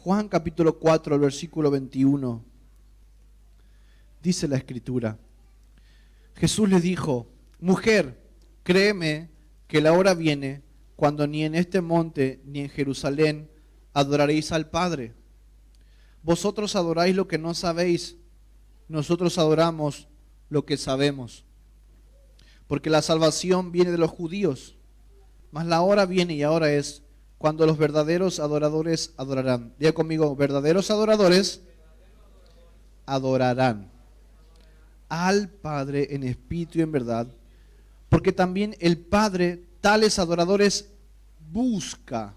Juan capítulo 4, el versículo 21. Dice la Escritura. Jesús le dijo: mujer, créeme que la hora viene cuando ni en este monte ni en Jerusalén adoraréis al Padre. Vosotros adoráis lo que no sabéis, nosotros adoramos lo que sabemos. Porque la salvación viene de los judíos, mas la hora viene y ahora es cuando los verdaderos adoradores adorarán. Diga conmigo: verdaderos adoradores adorarán al Padre en espíritu y en verdad, porque también el Padre tales adoradores busca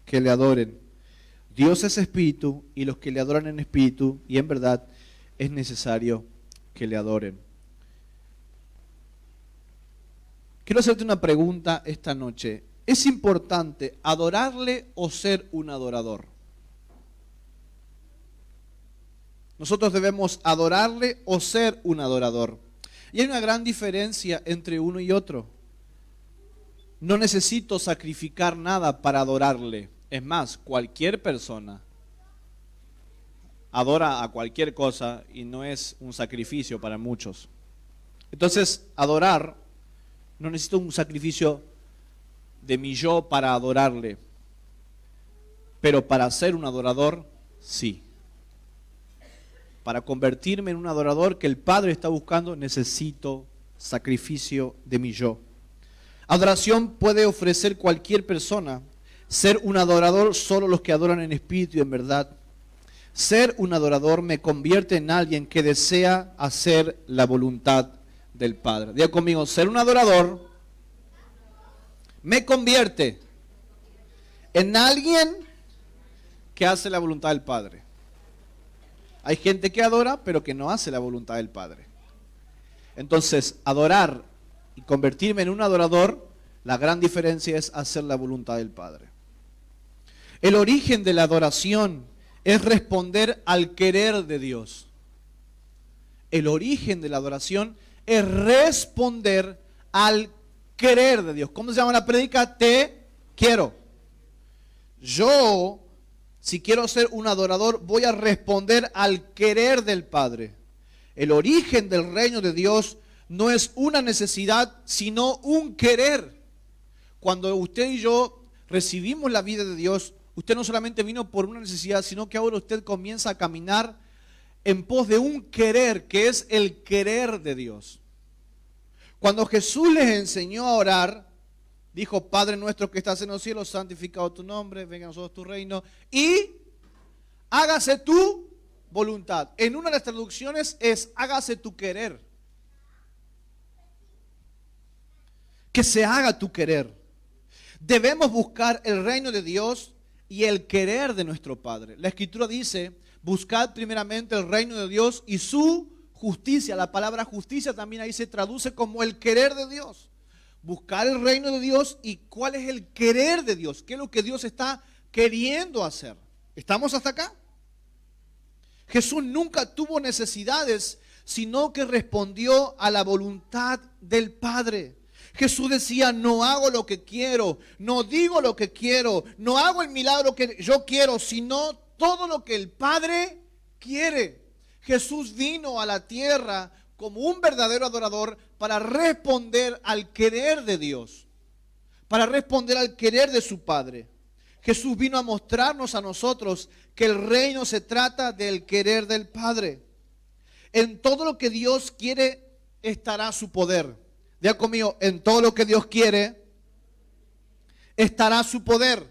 que le adoren. Dios es espíritu, y los que le adoran en espíritu y en verdad es necesario que le adoren. Quiero hacerte una pregunta esta noche. ¿Es importante adorarle o ser un adorador? Nosotros debemos adorarle o ser un adorador. Y hay una gran diferencia entre uno y otro. No necesito sacrificar nada para adorarle. Es más, cualquier persona adora a cualquier cosa y no es un sacrificio para muchos. Entonces, adorar, no necesito un sacrificio de mi yo para adorarle. Pero para ser un adorador, sí. Para convertirme en un adorador que el Padre está buscando, necesito sacrificio de mi yo. Adoración puede ofrecer cualquier persona. Ser un adorador solo los que adoran en espíritu y en verdad. Ser un adorador me convierte en alguien que desea hacer la voluntad del Padre. Diga conmigo: ser un adorador me convierte en alguien que hace la voluntad del Padre. Hay gente que adora, pero que no hace la voluntad del Padre. Entonces, adorar y convertirme en un adorador, la gran diferencia es hacer la voluntad del Padre. El origen de la adoración es responder al querer de Dios. El origen de la adoración es responder al querer de Dios. ¿Cómo se llama la prédica? Te quiero. Yo, si quiero ser un adorador, voy a responder al querer del Padre. El origen del reino de Dios no es una necesidad, sino un querer. Cuando usted y yo recibimos la vida de Dios, usted no solamente vino por una necesidad, sino que ahora usted comienza a caminar en pos de un querer, que es el querer de Dios. Cuando Jesús les enseñó a orar, dijo: Padre nuestro que estás en los cielos, santificado tu nombre, venga a nosotros tu reino, y hágase tu voluntad. En una de las traducciones es: hágase tu querer. Que se haga tu querer. Debemos buscar el reino de Dios y el querer de nuestro Padre. La Escritura dice: buscad primeramente el reino de Dios y su justicia. La palabra justicia también ahí se traduce como el querer de Dios. Buscar el reino de Dios y cuál es el querer de Dios. ¿Qué es lo que Dios está queriendo hacer? ¿Estamos hasta acá? Jesús nunca tuvo necesidades, sino que respondió a la voluntad del Padre. Jesús decía: no hago lo que quiero, no digo lo que quiero, no hago el milagro que yo quiero, sino todo lo que el Padre quiere. Jesús vino a la tierra como un verdadero adorador para responder al querer de Dios, para responder al querer de su Padre. Jesús vino a mostrarnos a nosotros que el reino se trata del querer del Padre. En todo lo que Dios quiere estará su poder. Diga conmigo: en todo lo que Dios quiere estará su poder,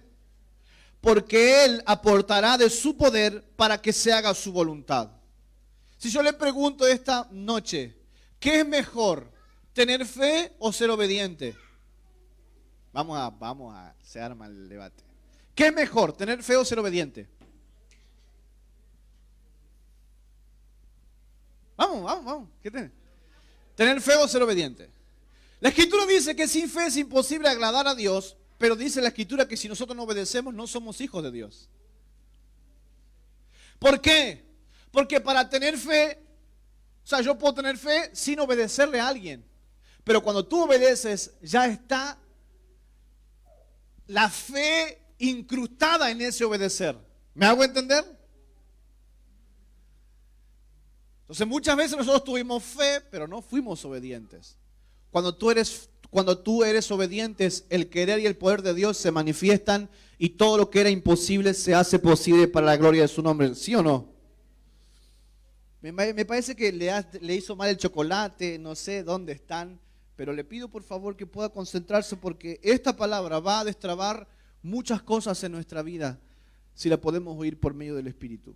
porque Él aportará de su poder para que se haga su voluntad. Si yo le pregunto esta noche: ¿qué es mejor, tener fe o ser obediente? Vamos a, se arma el debate. ¿Qué es mejor, tener fe o ser obediente? Vamos. ¿Qué tiene? ¿Tener fe o ser obediente? La Escritura dice que sin fe es imposible agradar a Dios, pero dice la Escritura que si nosotros no obedecemos no somos hijos de Dios. ¿Por qué? Porque para tener fe, o sea, yo puedo tener fe sin obedecerle a alguien, pero cuando tú obedeces ya está la fe incrustada en ese obedecer. ¿Me hago entender? Entonces muchas veces nosotros tuvimos fe, pero no fuimos obedientes. Cuando tú eres obediente, el querer y el poder de Dios se manifiestan y todo lo que era imposible se hace posible para la gloria de su nombre. ¿Sí o no? Me parece que le hizo mal el chocolate, no sé dónde están, pero le pido por favor que pueda concentrarse porque esta palabra va a destrabar muchas cosas en nuestra vida si la podemos oír por medio del Espíritu.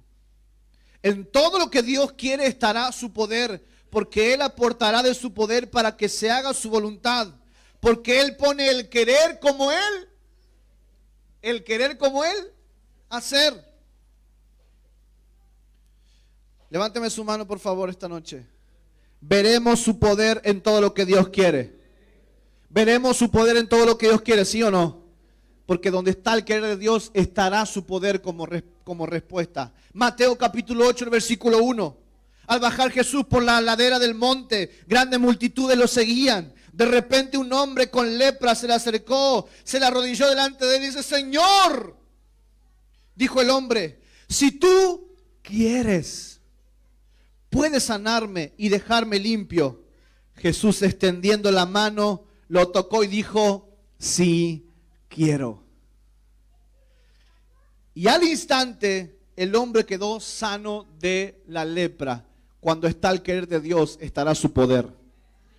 En todo lo que Dios quiere estará su poder, porque Él aportará de su poder para que se haga su voluntad, porque Él pone el querer como Él, hacer. Levánteme su mano por favor esta noche. Veremos su poder en todo lo que Dios quiere. Veremos su poder en todo lo que Dios quiere, ¿sí o no? Porque donde está el querer de Dios estará su poder como respuesta. Mateo capítulo 8, el versículo 1. Al bajar Jesús por la ladera del monte, grandes multitudes lo seguían. De repente un hombre con lepra se le acercó, se le arrodilló delante de él y dice: Señor, dijo el hombre, si tú quieres, puedes sanarme y dejarme limpio. Jesús, extendiendo la mano, lo tocó y dijo: sí, quiero. Y al instante el hombre quedó sano de la lepra. Cuando está el querer de Dios, estará su poder.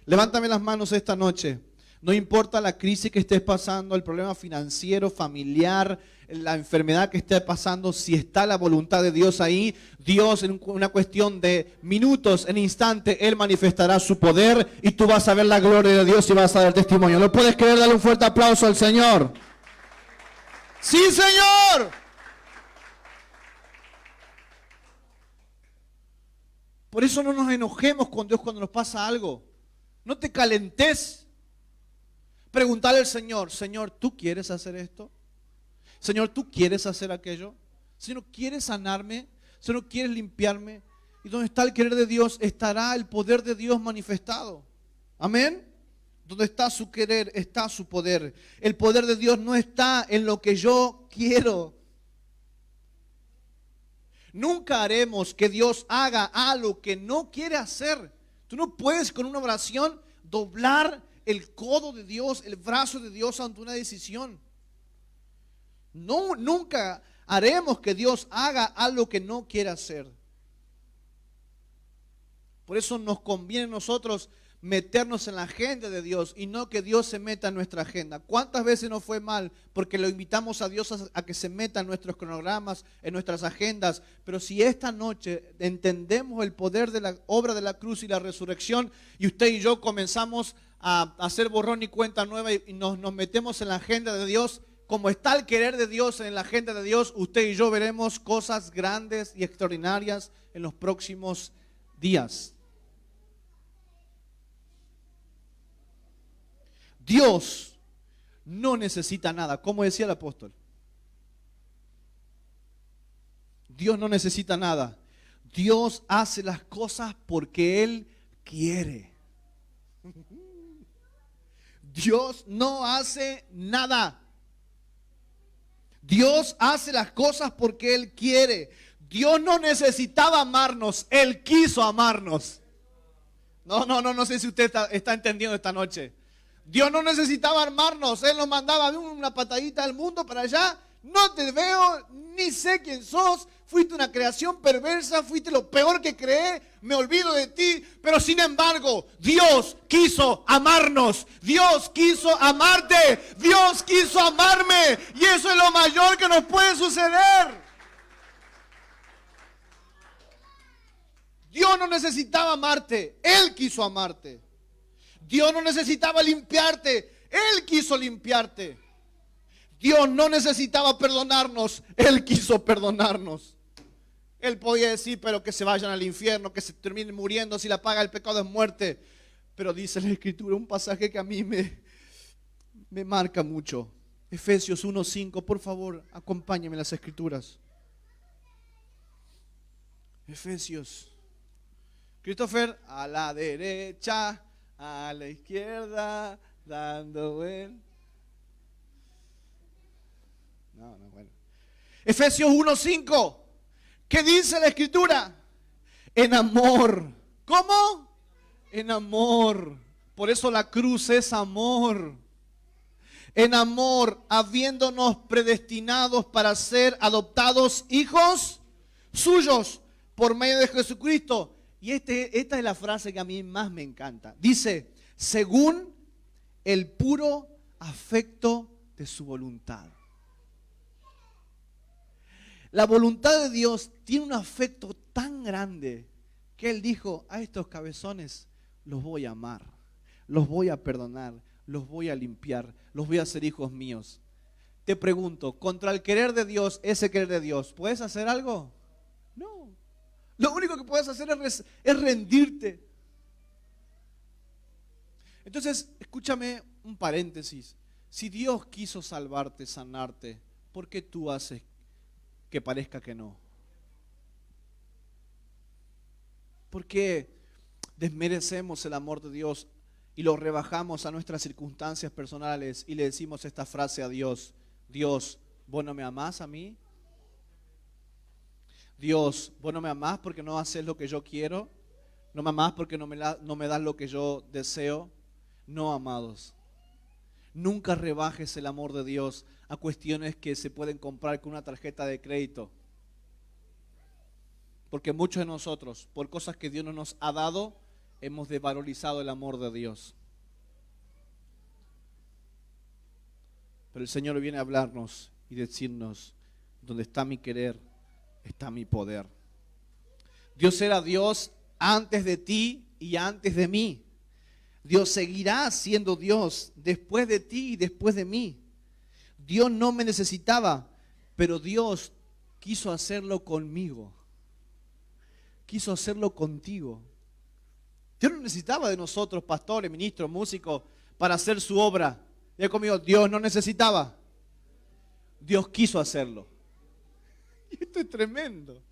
Levántame las manos esta noche. No importa la crisis que estés pasando, el problema financiero, familiar, la enfermedad que estés pasando, si está la voluntad de Dios ahí, Dios en una cuestión de minutos, en instante, Él manifestará su poder y tú vas a ver la gloria de Dios y vas a dar testimonio. ¿Lo puedes creer? Dale un fuerte aplauso al Señor. ¡Sí, Señor! Por eso no nos enojemos con Dios cuando nos pasa algo. No te calentes. Preguntarle al Señor: Señor, ¿tú quieres hacer esto? Señor, ¿tú quieres hacer aquello? Señor, ¿quieres sanarme? Señor, ¿quieres limpiarme? Y donde está el querer de Dios, estará el poder de Dios manifestado. Amén. Donde está su querer, está su poder. El poder de Dios no está en lo que yo quiero. Nunca haremos que Dios haga algo que no quiere hacer. Tú no puedes con una oración doblar el codo de Dios, el brazo de Dios ante una decisión. No, nunca haremos que Dios haga algo que no quiere hacer. Por eso nos conviene a nosotros meternos en la agenda de Dios y no que Dios se meta en nuestra agenda. ¿Cuántas veces nos fue mal porque lo invitamos a Dios a que se meta en nuestros cronogramas, en nuestras agendas? Pero si esta noche entendemos el poder de la obra de la cruz y la resurrección y usted y yo comenzamos a hacer borrón y cuenta nueva y nos metemos en la agenda de Dios, como está el querer de Dios en la agenda de Dios, usted y yo veremos cosas grandes y extraordinarias en los próximos días. Dios no necesita nada, como decía el apóstol. Dios no necesita nada. Dios hace las cosas porque Él quiere. Dios no hace nada. Dios hace las cosas porque Él quiere. Dios no necesitaba amarnos, Él quiso amarnos. No sé si usted está entendiendo esta noche. Dios no necesitaba amarnos, Él nos mandaba de una patadita al mundo para allá. No te veo, ni sé quién sos, fuiste una creación perversa, fuiste lo peor que creé, me olvido de ti. Pero sin embargo, Dios quiso amarnos, Dios quiso amarte, Dios quiso amarme. Y eso es lo mayor que nos puede suceder. Dios no necesitaba amarte, Él quiso amarte. Dios no necesitaba limpiarte, Él quiso limpiarte. Dios no necesitaba perdonarnos, Él quiso perdonarnos. Él podía decir, pero que se vayan al infierno, que se terminen muriendo, si la paga del pecado es muerte. Pero dice la Escritura, un pasaje que a mí me marca mucho. Efesios 1:5, por favor, acompáñame en las Escrituras. Efesios. Christopher, a la derecha, a la izquierda, dando vuelta. No, bueno. Efesios 1:5. ¿Qué dice la Escritura? En amor. ¿Cómo? En amor. Por eso la cruz es amor. En amor, habiéndonos predestinados para ser adoptados hijos suyos por medio de Jesucristo. Y esta es la frase que a mí más me encanta. Dice, según el puro afecto de su voluntad. La voluntad de Dios tiene un afecto tan grande que Él dijo, a estos cabezones los voy a amar, los voy a perdonar, los voy a limpiar, los voy a hacer hijos míos. Te pregunto, contra el querer de Dios, ese querer de Dios, ¿puedes hacer algo? No. Lo único que puedes hacer es rendirte. Entonces, escúchame un paréntesis. Si Dios quiso salvarte, sanarte, ¿por qué tú haces que parezca que no? ¿Por qué desmerecemos el amor de Dios y lo rebajamos a nuestras circunstancias personales y le decimos esta frase a Dios? Dios, ¿vos no me amás a mí? Dios, ¿vos no me amás porque no haces lo que yo quiero? ¿No me amás porque no me das lo que yo deseo? No, amados. Nunca rebajes el amor de Dios a cuestiones que se pueden comprar con una tarjeta de crédito. Porque muchos de nosotros, por cosas que Dios no nos ha dado, hemos desvalorizado el amor de Dios. Pero el Señor viene a hablarnos y decirnos, donde está mi querer, está mi poder. Dios era Dios antes de ti y antes de mí. Dios seguirá siendo Dios después de ti y después de mí. Dios no me necesitaba, pero Dios quiso hacerlo conmigo. Quiso hacerlo contigo. Dios no necesitaba de nosotros, pastores, ministros, músicos, para hacer su obra. Diga conmigo, Dios no necesitaba. Dios quiso hacerlo. Y esto es tremendo.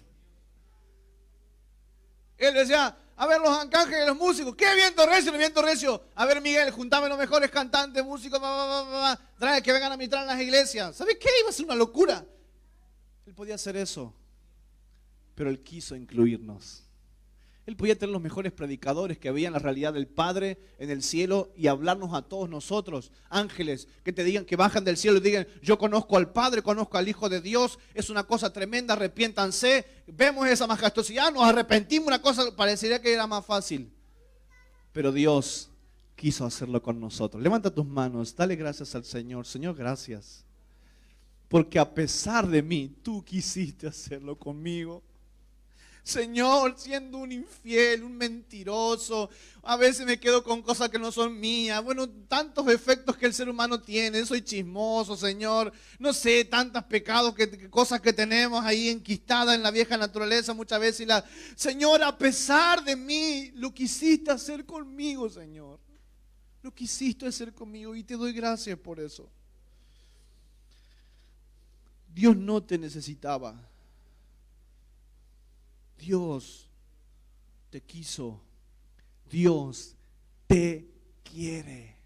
Él decía, a ver los arcángeles, los músicos, qué viento recio. A ver Miguel, juntame los mejores cantantes, músicos, trae que vengan a ministrar en las iglesias. ¿Sabes qué? Iba a ser una locura. Él podía hacer eso, pero Él quiso incluirnos. Él podía tener los mejores predicadores que veían la realidad del Padre en el cielo y hablarnos a todos nosotros, ángeles, que te digan, que bajan del cielo y digan, yo conozco al Padre, conozco al Hijo de Dios, es una cosa tremenda, arrepiéntanse, vemos esa majestuosidad, nos arrepentimos, una cosa, parecería que era más fácil. Pero Dios quiso hacerlo con nosotros. Levanta tus manos, dale gracias al Señor. Señor, gracias, porque a pesar de mí, tú quisiste hacerlo conmigo. Señor, siendo un infiel, un mentiroso, a veces me quedo con cosas que no son mías. Bueno, tantos efectos que el ser humano tiene. Soy chismoso, Señor. No sé, tantos pecados, cosas que tenemos ahí enquistadas en la vieja naturaleza muchas veces. Señor, a pesar de mí, lo quisiste hacer conmigo, Señor. Lo quisiste hacer conmigo y te doy gracias por eso. Dios no te necesitaba. Dios te quiso. Dios te quiere.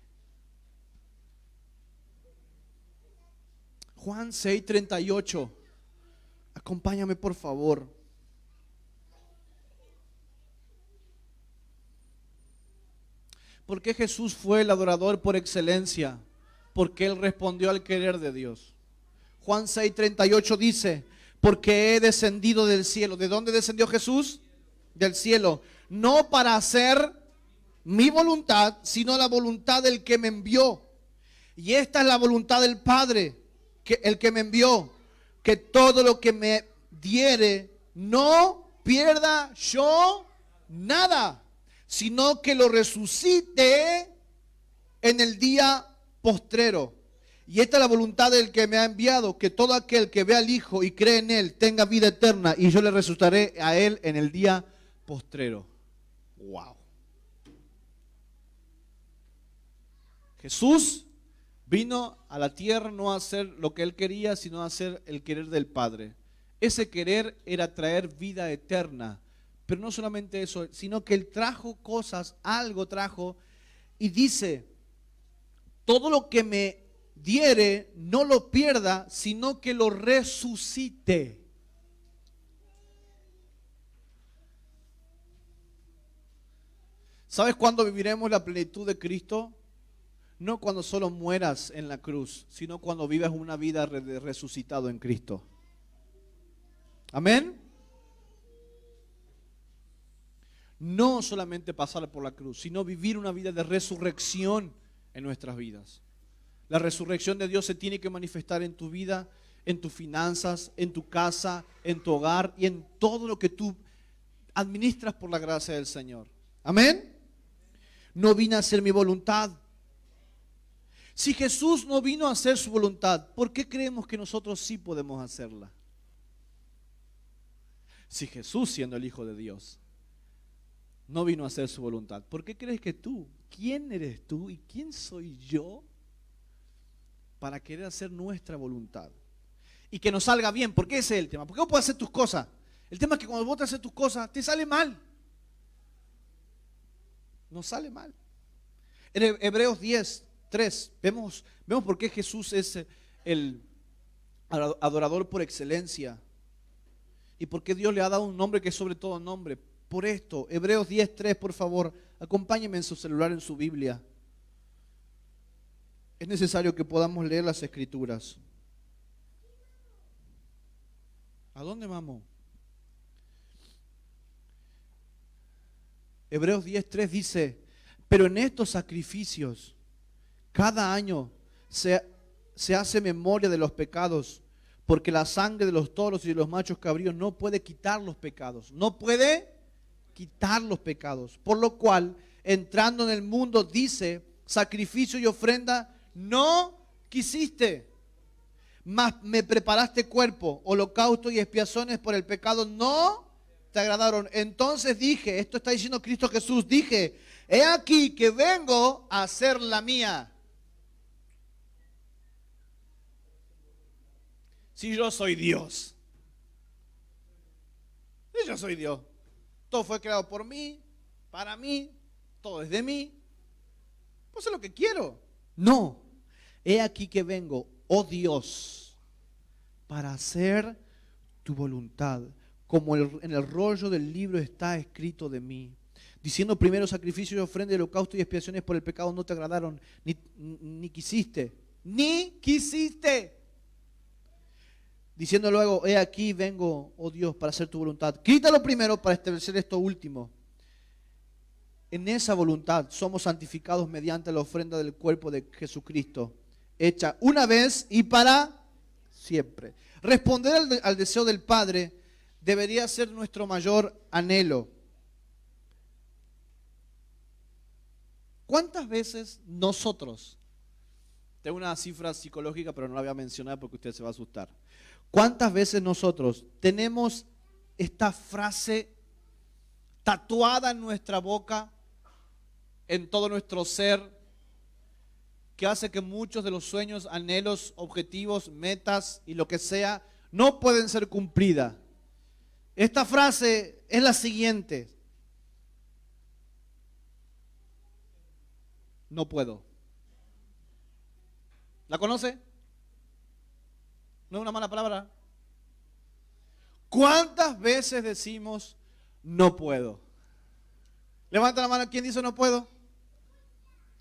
Juan 6:38. Acompáñame por favor. ¿Por qué Jesús fue el adorador por excelencia? Porque Él respondió al querer de Dios. Juan 6:38 dice, porque he descendido del cielo. ¿De dónde descendió Jesús? Del cielo. No para hacer mi voluntad, sino la voluntad del que me envió. Y esta es la voluntad del Padre, que el que me envió, que todo lo que me diere, no pierda yo nada, sino que lo resucite en el día postrero. Y esta es la voluntad del que me ha enviado, que todo aquel que ve al Hijo y cree en Él tenga vida eterna, y yo le resucitaré a Él en el día postrero. Wow. Jesús vino a la tierra no a hacer lo que Él quería, sino a hacer el querer del Padre. Ese querer era traer vida eterna. Pero no solamente eso, sino que Él trajo cosas, algo trajo, y dice, todo lo que me diere, no lo pierda, sino que lo resucite. ¿Sabes cuándo viviremos la plenitud de Cristo? No cuando solo mueras en la cruz, sino cuando vivas una vida de resucitado en Cristo. Amén. No solamente pasar por la cruz, sino vivir una vida de resurrección en nuestras vidas. La resurrección de Dios se tiene que manifestar en tu vida, en tus finanzas, en tu casa, en tu hogar y en todo lo que tú administras por la gracia del Señor. Amén. No vine a hacer mi voluntad. Si Jesús no vino a hacer su voluntad, ¿por qué creemos que nosotros sí podemos hacerla? Si Jesús, siendo el Hijo de Dios, no vino a hacer su voluntad, ¿por qué crees que tú, quién eres tú y quién soy yo para querer hacer nuestra voluntad? Y que nos salga bien, porque ese es el tema. Porque vos podés hacer tus cosas. El tema es que cuando vos te haces tus cosas, te sale mal. Nos sale mal. En Hebreos 10:3 vemos por qué Jesús es el adorador por excelencia y por qué Dios le ha dado un nombre que es sobre todo nombre. Por esto, Hebreos 10:3, por favor, acompáñenme en su celular, en su Biblia. Es necesario que podamos leer las Escrituras. ¿A dónde vamos? Hebreos 10:3 dice: pero en estos sacrificios, cada año se hace memoria de los pecados, porque la sangre de los toros y de los machos cabríos no puede quitar los pecados. No puede quitar los pecados. Por lo cual, entrando en el mundo, dice: sacrificio y ofrenda no quisiste, mas me preparaste cuerpo, holocausto y expiaciones por el pecado no te agradaron. Entonces dije, esto está diciendo Cristo Jesús, dije: he aquí que vengo a hacer la mía. Si yo soy Dios, si yo soy Dios, todo fue creado por mí, para mí, todo es de mí, pues es lo que quiero. No, he aquí que vengo, oh Dios, para hacer tu voluntad, como en el rollo del libro está escrito de mí. Diciendo primero: sacrificio y ofrenda, holocausto y expiaciones por el pecado no te agradaron, ni quisiste. Diciendo luego: he aquí vengo, oh Dios, para hacer tu voluntad. Quítalo primero para establecer esto último. En esa voluntad somos santificados mediante la ofrenda del cuerpo de Jesucristo, hecha una vez y para siempre. Responder al deseo del Padre debería ser nuestro mayor anhelo. ¿Cuántas veces nosotros, tengo una cifra psicológica pero no la voy a mencionar porque usted se va a asustar, cuántas veces nosotros tenemos esta frase tatuada en nuestra boca, en todo nuestro ser, que hace que muchos de los sueños, anhelos, objetivos, metas y lo que sea no pueden ser cumplidas? Esta frase es la siguiente: no puedo. ¿La conoce? ¿No es una mala palabra? ¿Cuántas veces decimos no puedo? Levanta la mano, ¿quién dice no puedo?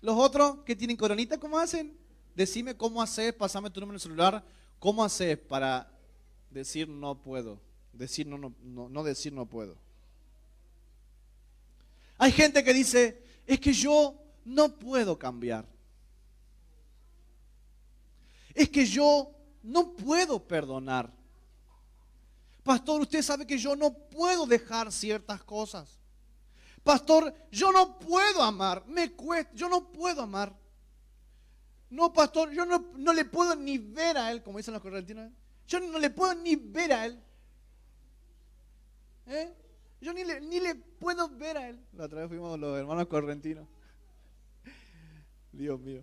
Los otros que tienen coronita, ¿cómo hacen? Decime cómo haces, pasame tu número de celular. ¿Cómo haces para decir no puedo? Decir no decir no puedo. Hay gente que dice: es que yo no puedo cambiar. Es que yo no puedo perdonar. Pastor, usted sabe que yo no puedo dejar ciertas cosas. Pastor, yo no puedo amar, me cuesta, yo no puedo amar. No, pastor, yo no le puedo ni ver a él, como dicen los correntinos. Yo no le puedo ni ver a él. Yo ni le puedo ver a él. La otra vez fuimos los hermanos correntinos. Dios mío.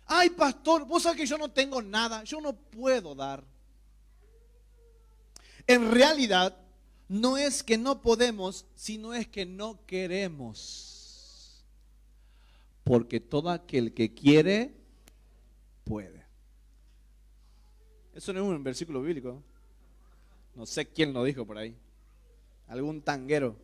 Ay, pastor, vos sabés que yo no tengo nada, yo no puedo dar. En realidad, no es que no podemos, sino es que no queremos. Porque todo aquel que quiere, puede. Eso no es un versículo bíblico. No sé quién lo dijo por ahí. Algún tanguero.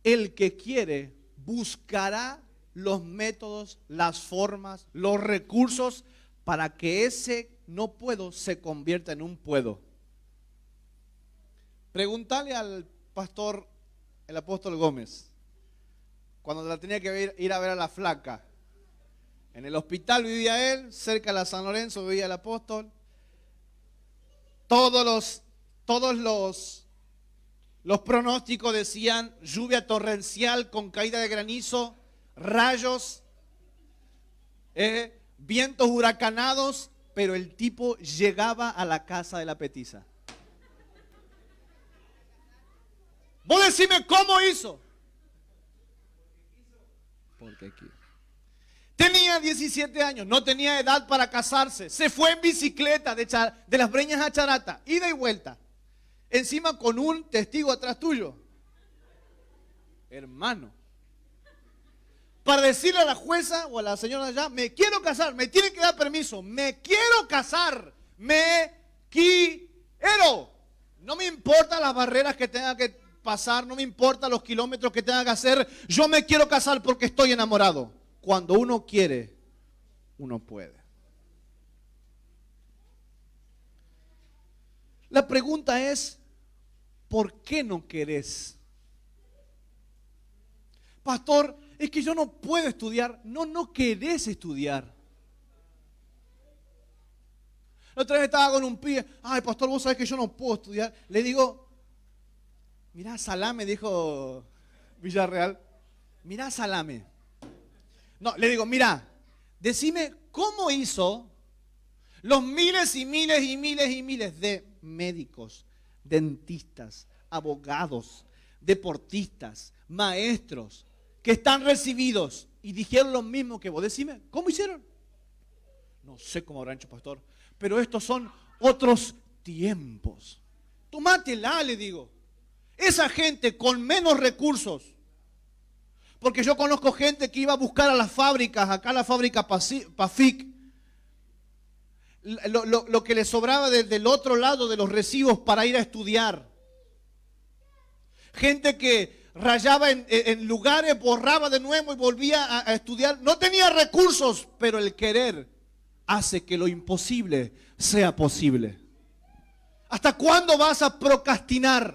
El que quiere buscará los métodos, las formas, los recursos para que ese no puedo se convierta en un puedo. Pregúntale al pastor, el apóstol Gómez, cuando la tenía que ir a ver a la flaca. En el hospital vivía él, cerca de la San Lorenzo vivía el apóstol. Todos los pronósticos decían lluvia torrencial con caída de granizo, rayos, vientos huracanados, pero el tipo llegaba a la casa de la petiza. Vos decime cómo hizo. Porque quiso. Tenía 17 años, no tenía edad para casarse. Se fue en bicicleta de Las Breñas a Charata, ida y vuelta. Encima con un testigo atrás tuyo. Hermano. Para decirle a la jueza o a la señora allá, me quiero casar, me tienen que dar permiso. Me quiero casar, me quiero. No me importan las barreras que tenga que pasar, no me importan los kilómetros que tenga que hacer. Yo me quiero casar porque estoy enamorado. Cuando uno quiere, uno puede. La pregunta es, ¿por qué no querés? Pastor, es que yo no puedo estudiar. No querés estudiar. La otra vez estaba con un pibe. Ay, pastor, vos sabés que yo no puedo estudiar. Le digo, mirá Salame, dijo Villarreal. Mirá Salame. No, le digo, mira, decime cómo hizo los miles y miles y miles y miles de médicos, dentistas, abogados, deportistas, maestros que están recibidos y dijeron lo mismo que vos. Decime, ¿cómo hicieron? No sé cómo habrán hecho, pastor, pero estos son otros tiempos. Tomátela, le digo. Esa gente con menos recursos. Porque yo conozco gente que iba a buscar a las fábricas, acá la fábrica Pafic, lo que le sobraba del otro lado de los recibos para ir a estudiar. Gente que rayaba en lugares, borraba de nuevo y volvía a estudiar. No tenía recursos, pero el querer hace que lo imposible sea posible. ¿Hasta cuándo vas a procrastinar?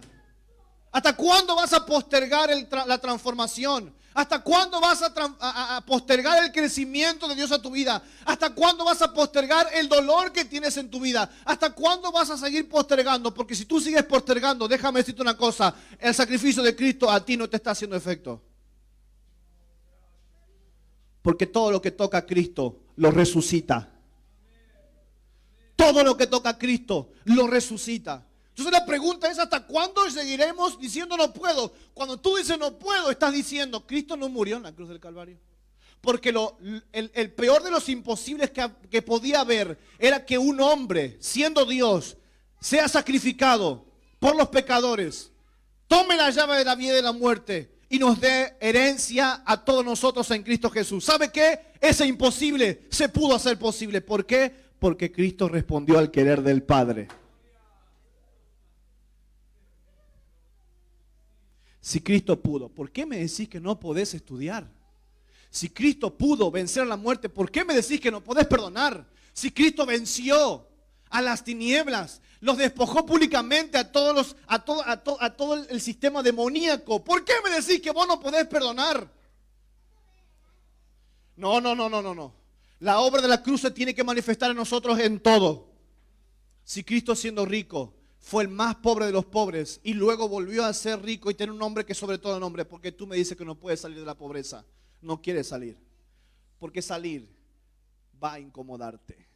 ¿Hasta cuándo vas a postergar la transformación? ¿Hasta cuándo vas a postergar el crecimiento de Dios a tu vida? ¿Hasta cuándo vas a postergar el dolor que tienes en tu vida? ¿Hasta cuándo vas a seguir postergando? Porque si tú sigues postergando, déjame decirte una cosa, el sacrificio de Cristo a ti no te está haciendo efecto. Porque todo lo que toca a Cristo lo resucita. Todo lo que toca a Cristo lo resucita. Entonces la pregunta es, ¿hasta cuándo seguiremos diciendo no puedo? Cuando tú dices no puedo, estás diciendo, Cristo no murió en la cruz del Calvario. Porque el peor de los imposibles que podía haber era que un hombre, siendo Dios, sea sacrificado por los pecadores, tome la llave de la vida y de la muerte y nos dé herencia a todos nosotros en Cristo Jesús. ¿Sabe qué? Ese imposible se pudo hacer posible. ¿Por qué? Porque Cristo respondió al querer del Padre. Si Cristo pudo, ¿por qué me decís que no podés estudiar? Si Cristo pudo vencer a la muerte, ¿por qué me decís que no podés perdonar? Si Cristo venció a las tinieblas, los despojó públicamente a todo el sistema demoníaco, ¿por qué me decís que vos no podés perdonar? No. La obra de la cruz se tiene que manifestar en nosotros en todo. Si Cristo, siendo rico, fue el más pobre de los pobres y luego volvió a ser rico y tener un nombre que sobre todo nombre, porque tú me dices que no puedes salir de la pobreza, no quieres salir, porque salir va a incomodarte.